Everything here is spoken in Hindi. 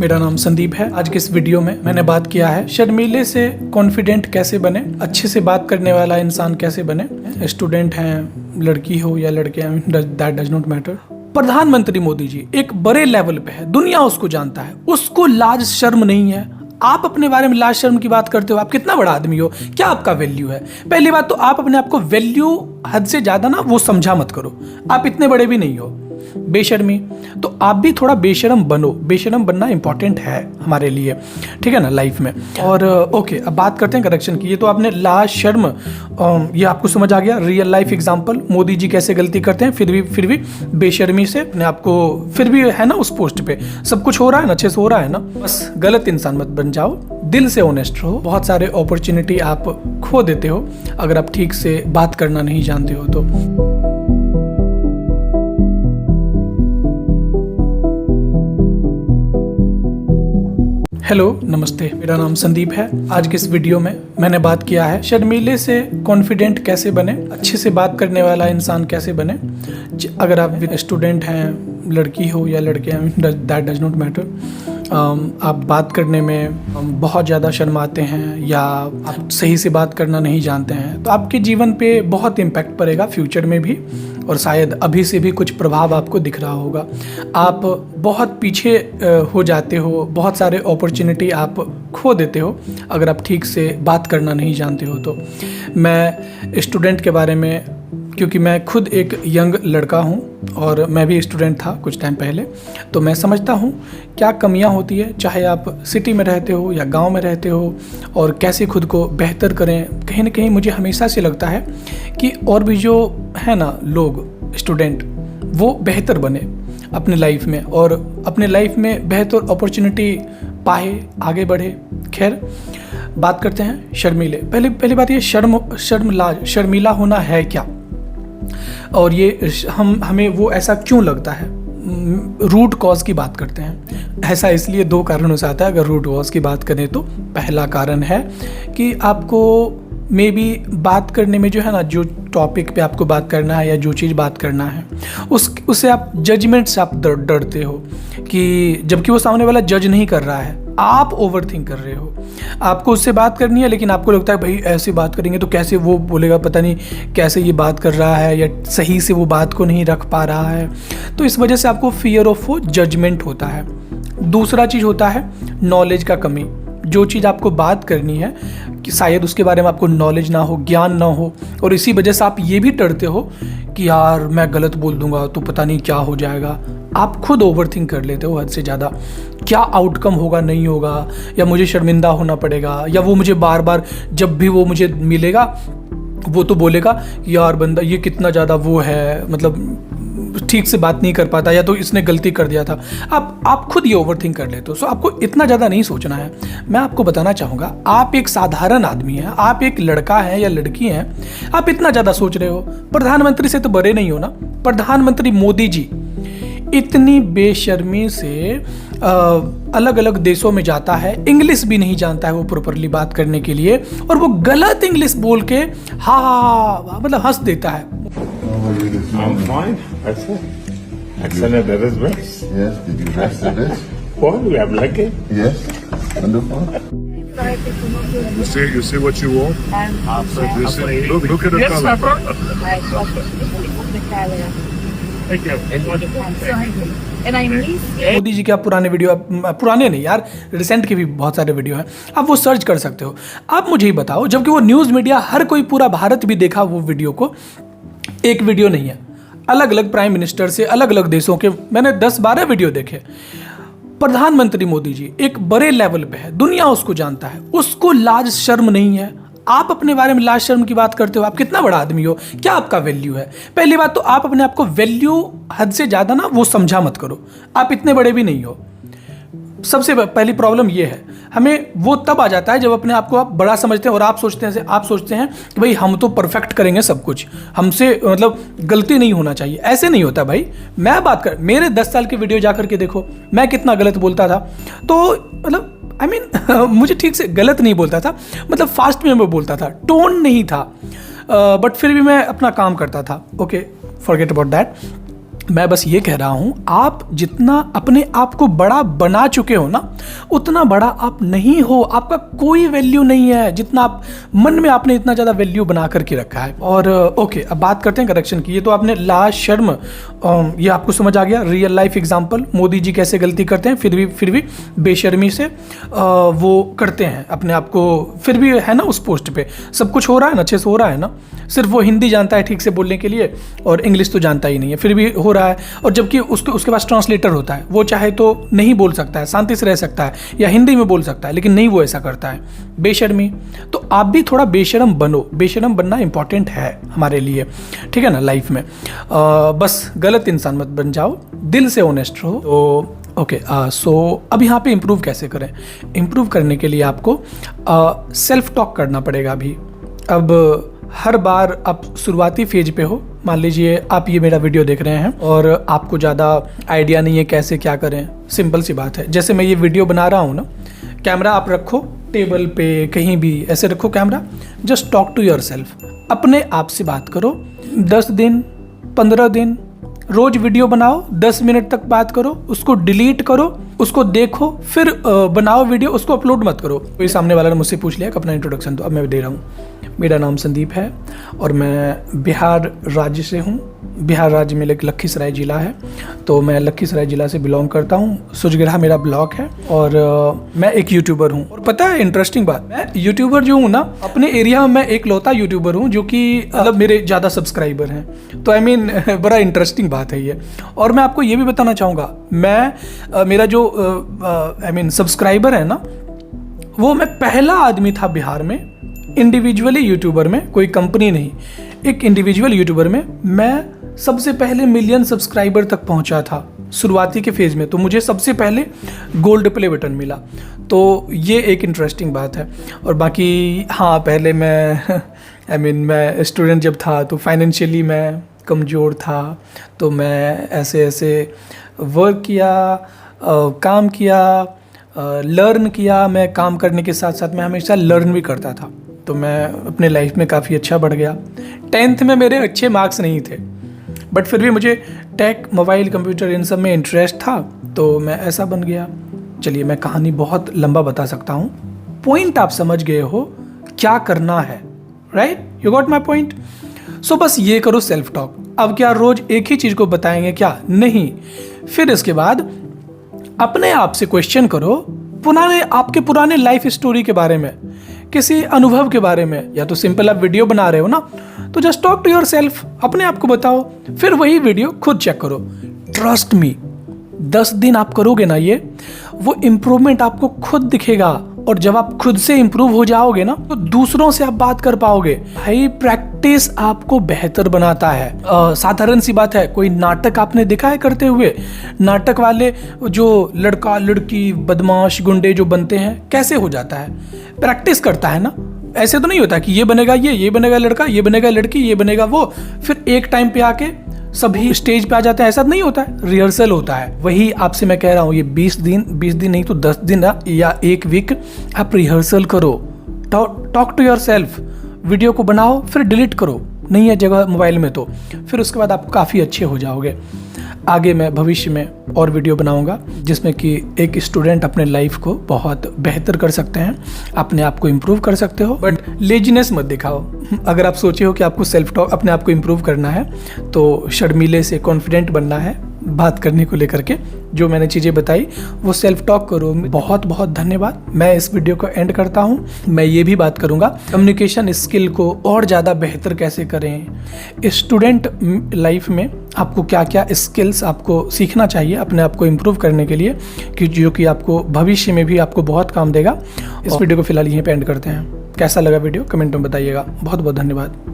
मेरा नाम संदीप है। आज के इस वीडियो में मैंने बात किया है शर्मीले से कॉन्फिडेंट कैसे बने, अच्छे से बात करने वाला इंसान कैसे बने। स्टूडेंट हैं, लड़की हो या लड़के हैं, दैट डज नॉट मैटर। प्रधानमंत्री मोदी जी एक बड़े लेवल पे है, दुनिया उसको जानता है, उसको लाज शर्म नहीं है। आप अपने बारे में लाज शर्म की बात करते हो, आप कितना बड़ा आदमी हो, क्या आपका वैल्यू है। पहली बात तो आप अपने आप को वैल्यू हद से ज्यादा ना वो समझा मत करो, आप इतने बड़े भी नहीं हो। बेशर्मी, तो आप भी थोड़ा बेशर्म बनो। बेशर्म बनना इंपॉर्टेंट है हमारे लिए, ठीक है ना, लाइफ में। और ओके, अब बात करते हैं करेक्शन की। ये तो आपने लाज शर्म, ये आपको समझ आ गया। Real life example, Modi ji कैसे गलती करते हैं, फिर भी बेशर्मी से अपने आपको, फिर भी है ना उस पोस्ट पे सब कुछ हो रहा है ना, अच्छे से हो रहा है ना। बस गलत इंसान मत बन जाओ, दिल से ऑनेस्ट रहो। बहुत सारे अपॉर्चुनिटी आप खो देते हो अगर आप ठीक से बात करना नहीं जानते हो तो। हेलो, नमस्ते, मेरा नाम संदीप है। आज के इस वीडियो में मैंने बात किया है शर्मीले से कॉन्फिडेंट कैसे बने, अच्छे से बात करने वाला इंसान कैसे बने। अगर आप स्टूडेंट हैं, लड़की हो या लड़के हैं, दैट डज नॉट मैटर। आप बात करने में बहुत ज़्यादा शर्माते हैं या आप सही से बात करना नहीं जानते हैं तो आपके जीवन पे बहुत इम्पैक्ट पड़ेगा फ्यूचर में भी, और शायद अभी से भी कुछ प्रभाव आपको दिख रहा होगा। आप बहुत पीछे हो जाते हो, बहुत सारे अपॉर्चुनिटी आप खो देते हो अगर आप ठीक से बात करना नहीं जानते हो तो। मैं स्टूडेंट के बारे में, क्योंकि मैं खुद एक यंग लड़का हूं और मैं भी स्टूडेंट था कुछ टाइम पहले, तो मैं समझता हूं क्या कमियां होती है, चाहे आप सिटी में रहते हो या गांव में रहते हो, और कैसे खुद को बेहतर करें। कहीं ना कहीं मुझे हमेशा से लगता है कि और भी जो है ना लोग, स्टूडेंट, वो बेहतर बने अपने लाइफ में और अपने लाइफ में बेहतर अपॉर्चुनिटी पाए, आगे बढ़े। खैर, बात करते हैं शर्मीले। पहली बात ये, शर्मीला होना है क्या, और ये हमें वो ऐसा क्यों लगता है। रूट कॉज की बात करते हैं। ऐसा इसलिए दो कारणों से आता है। अगर रूट कॉज की बात करें तो पहला कारण है कि आपको मे बी बात करने में जो है ना, जो टॉपिक पे आपको बात करना है या जो चीज़ बात करना है उससे आप जजमेंट से आप डरते हो, कि जबकि वो सामने वाला जज नहीं कर रहा है, आप ओवर थिंक कर रहे हो। आपको उससे बात करनी है लेकिन आपको लगता है भाई ऐसे बात करेंगे तो कैसे वो बोलेगा, पता नहीं कैसे ये बात कर रहा है या सही से वो बात को नहीं रख पा रहा है। तो इस वजह से आपको फियर ऑफ वो जजमेंट होता है। दूसरा चीज़ होता है नॉलेज का कमी। जो चीज़ आपको बात करनी है कि शायद उसके बारे में आपको नॉलेज ना हो, ज्ञान ना हो, और इसी वजह से आप ये भी डरते हो कि यार मैं गलत बोल दूंगा तो पता नहीं क्या हो जाएगा। आप खुद ओवरथिंक कर लेते हो हद से ज़्यादा, क्या आउटकम होगा, नहीं होगा, या मुझे शर्मिंदा होना पड़ेगा, या वो मुझे बार बार जब भी वो मुझे मिलेगा वो तो बोलेगा यार बंदा ये कितना ज़्यादा वो है, मतलब ठीक से बात नहीं कर पाता, या तो इसने गलती कर दिया था। आप खुद ये ओवरथिंक कर लेते हो। सो आपको इतना ज़्यादा नहीं सोचना है। मैं आपको बताना चाहूँगा, आप एक साधारण आदमी हैं, आप एक लड़का हैं या लड़की हैं, आप इतना ज़्यादा सोच रहे हो। प्रधानमंत्री से तो बड़े नहीं हो ना। प्रधानमंत्री मोदी जी इतनी बेशर्मी से अलग अलग देशों में जाता है, इंग्लिश भी नहीं जानता है वो प्रॉपरली बात करने के लिए, और वो गलत इंग्लिश बोल के हाँ मतलब हंस देता है। I'm fine. Excellent. Excellent. That is best. Yes, did you rest the best? Well, we have lucky. Yes, wonderful. You see what you want? You see, look at the Yes, color. my brother. Thank you. And I miss Modi ji के आप पुराने वीडियो, पुराने नहीं यार, रिसेंट के भी बहुत सारे वीडियो हैं, आप वो सर्च कर सकते हो। आप मुझे ही बताओ, जबकि वो न्यूज़ मीडिया, हर कोई, पूरा भारत भी देखा वो वीडियो को, एक वीडियो नहीं है, अलग अलग प्राइम मिनिस्टर से, अलग अलग देशों के मैंने 10-12 वीडियो देखे। प्रधानमंत्री मोदी जी एक बड़े लेवल पे है, दुनिया उसको जानता है, उसको लाज शर्म नहीं है। आप अपने बारे में लाज शर्म की बात करते हो, आप कितना बड़ा आदमी हो, क्या आपका वैल्यू है। पहली बात तो आप अपने आप को वैल्यू हद से ज़्यादा ना वो समझा मत करो, आप इतने बड़े भी नहीं हो। सबसे पहली प्रॉब्लम ये है, हमें वो तब आ जाता है जब अपने आप को आप बड़ा समझते हैं और आप सोचते हैं कि भाई हम तो परफेक्ट करेंगे सब कुछ, हमसे मतलब गलती नहीं होना चाहिए। ऐसे नहीं होता भाई। मैं बात कर, मेरे 10 साल के वीडियो जा करके देखो, मैं कितना गलत बोलता था। तो मतलब मुझे ठीक से गलत नहीं बोलता था, मतलब फास्ट में मैं बोलता था, टोन नहीं था, बट फिर भी मैं अपना काम करता था। Okay, forget about that. मैं बस ये कह रहा हूँ, आप जितना अपने आप को बड़ा बना चुके हो ना, उतना बड़ा आप नहीं हो। आपका कोई वैल्यू नहीं है जितना आप मन में आपने इतना ज़्यादा वैल्यू बना करके रखा है। और ओके, अब बात करते हैं करेक्शन की। ये तो आपने लास्ट शर्म, ये आपको समझ आ गया। Real life example, Modi ji कैसे गलती करते हैं, फिर भी बेशर्मी से वो करते हैं अपने आप को, फिर भी है ना उस पोस्ट पे सब कुछ हो रहा है ना, अच्छे से हो रहा है ना। सिर्फ वो हिंदी जानता है ठीक से बोलने के लिए और इंग्लिश तो जानता ही नहीं है, फिर भी हो रहा है। और जबकि उसके पास ट्रांसलेटर होता है, वो चाहे तो नहीं बोल सकता है, शांति से रह सकता है या हिंदी में बोल सकता है, लेकिन नहीं, वो ऐसा करता है। बेशर्मी। तो आप भी थोड़ा बेशर्म बनो। बेशर्म बनना इंपॉर्टेंट है हमारे लिए, ठीक है ना, लाइफ में। बस गलत इंसान मत बन जाओ, दिल से ऑनेस्ट रहो। तो ओके, सो अब यहाँ पे इम्प्रूव कैसे करें? इम्प्रूव करने के लिए आपको सेल्फ टॉक करना पड़ेगा। अभी अब हर बार आप शुरुआती फेज पे हो, मान लीजिए आप ये मेरा वीडियो देख रहे हैं और आपको ज़्यादा आइडिया नहीं है कैसे क्या करें। सिंपल सी बात है, जैसे मैं ये वीडियो बना रहा हूँ ना, कैमरा आप रखो टेबल पे, कहीं भी ऐसे रखो camera, just talk to yourself. अपने आप से बात करो। 10 दिन 15 दिन रोज वीडियो बनाओ, 10 मिनट तक बात करो, उसको डिलीट करो, उसको देखो, फिर बनाओ वीडियो, उसको अपलोड मत करो। कोई सामने वाला ने मुझसे पूछ लिया कि अपना इंट्रोडक्शन, तो अब मैं दे रहा हूँ। मेरा नाम संदीप है और मैं बिहार राज्य से हूँ। बिहार राज्य में लखीसराय ज़िला है, तो मैं लखीसराय ज़िला से बिलोंग करता हूँ। सुजगिरहा मेरा ब्लॉक है और मैं एक यूट्यूबर हूँ। और पता है इंटरेस्टिंग बात, मैं यूट्यूबर जो हूँ ना, अपने एरिया में मैं एक लौता यूट्यूबर हूँ जो कि मतलब मेरे ज़्यादा सब्सक्राइबर हैं। तो आई मीन बड़ा इंटरेस्टिंग बात है ये। और मैं आपको ये भी बताना चाहूँगा, मैं मेरा जो सब्सक्राइबर है ना, वो मैं पहला आदमी था बिहार में इंडिविजुअली यूट्यूबर में, कोई कंपनी नहीं, एक इंडिविजुअल यूट्यूबर में मैं सबसे पहले मिलियन सब्सक्राइबर तक पहुंचा था शुरुआती के फेज़ में। तो मुझे सबसे पहले गोल्ड प्ले बटन मिला। तो ये एक इंटरेस्टिंग बात है। और बाकी हाँ, पहले मैं मैं स्टूडेंट जब था तो फाइनेंशियली मैं कमज़ोर था, तो मैं ऐसे वर्क किया, काम किया, लर्न किया। मैं काम करने के साथ साथ मैं हमेशा लर्न भी करता था, तो मैं अपने लाइफ में काफ़ी अच्छा बढ़ गया। 10th में मेरे अच्छे मार्क्स नहीं थे, बट फिर भी मुझे टेक, मोबाइल, कंप्यूटर इन सब में इंटरेस्ट था, तो मैं ऐसा बन गया। चलिए, मैं कहानी बहुत लंबा बता सकता हूँ, पॉइंट आप समझ गए हो क्या करना है, right? You got my point? So बस ये करो सेल्फ टॉक। अब क्या रोज एक ही चीज़ को बताएंगे क्या? नहीं। फिर इसके बाद अपने आप से क्वेश्चन करो, आपके पुराने लाइफ स्टोरी के बारे में, किसी अनुभव के बारे में। या तो सिंपल आप वीडियो बना रहे हो ना, तो जस्ट टॉक टू योरसेल्फ, अपने आप को बताओ, फिर वही वीडियो खुद चेक करो। ट्रस्ट मी, 10 दिन आप करोगे ना ये, वो इम्प्रूवमेंट आपको खुद दिखेगा। और जब आप खुद से इम्प्रूव हो जाओगे ना, तो दूसरों से आप बात कर पाओगे। भाई, प्रैक्टिस आपको बेहतर बनाता है। साधारण सी बात है, कोई नाटक आपने देखा है करते हुए? नाटक वाले जो लड़का लड़की बदमाश गुंडे जो बनते हैं, कैसे हो जाता है? प्रैक्टिस करता है ना। ऐसे तो नहीं होता कि ये बनेगा ये बनेगा लड़का, ये बनेगा लड़की, ये बनेगा वो, फिर एक टाइम पे आके सभी स्टेज पे आ जाते हैं। ऐसा नहीं होता है, रिहर्सल होता है। वही आपसे मैं कह रहा हूँ, ये 20 दिन नहीं तो 10 दिन या एक वीक आप रिहर्सल करो। टॉक टू योरसेल्फ, वीडियो को बनाओ, फिर डिलीट करो, नहीं है जगह मोबाइल में तो। फिर उसके बाद आप काफ़ी अच्छे हो जाओगे। आगे मैं भविष्य में और वीडियो बनाऊंगा जिसमें कि एक स्टूडेंट अपने लाइफ को बहुत बेहतर कर सकते हैं, अपने आप को इम्प्रूव कर सकते हो, बट लेजीनेस मत दिखाओ। अगर आप सोचे हो कि आपको सेल्फ टॉक, अपने आप को इम्प्रूव करना है, तो शर्मीले से कॉन्फिडेंट बनना है बात करने को लेकर के, जो मैंने चीज़ें बताई वो सेल्फ टॉक करो। बहुत बहुत धन्यवाद। मैं इस वीडियो को एंड करता हूँ। मैं ये भी बात करूँगा कम्युनिकेशन स्किल को और ज़्यादा बेहतर कैसे करें। स्टूडेंट लाइफ में आपको क्या क्या स्किल्स आपको सीखना चाहिए अपने आप को इम्प्रूव करने के लिए, कि जो कि आपको भविष्य में भी आपको बहुत काम देगा। इस वीडियो को फिलहाल यहीं पे एंड करते हैं। कैसा लगा वीडियो कमेंट में बताइएगा। बहुत बहुत धन्यवाद।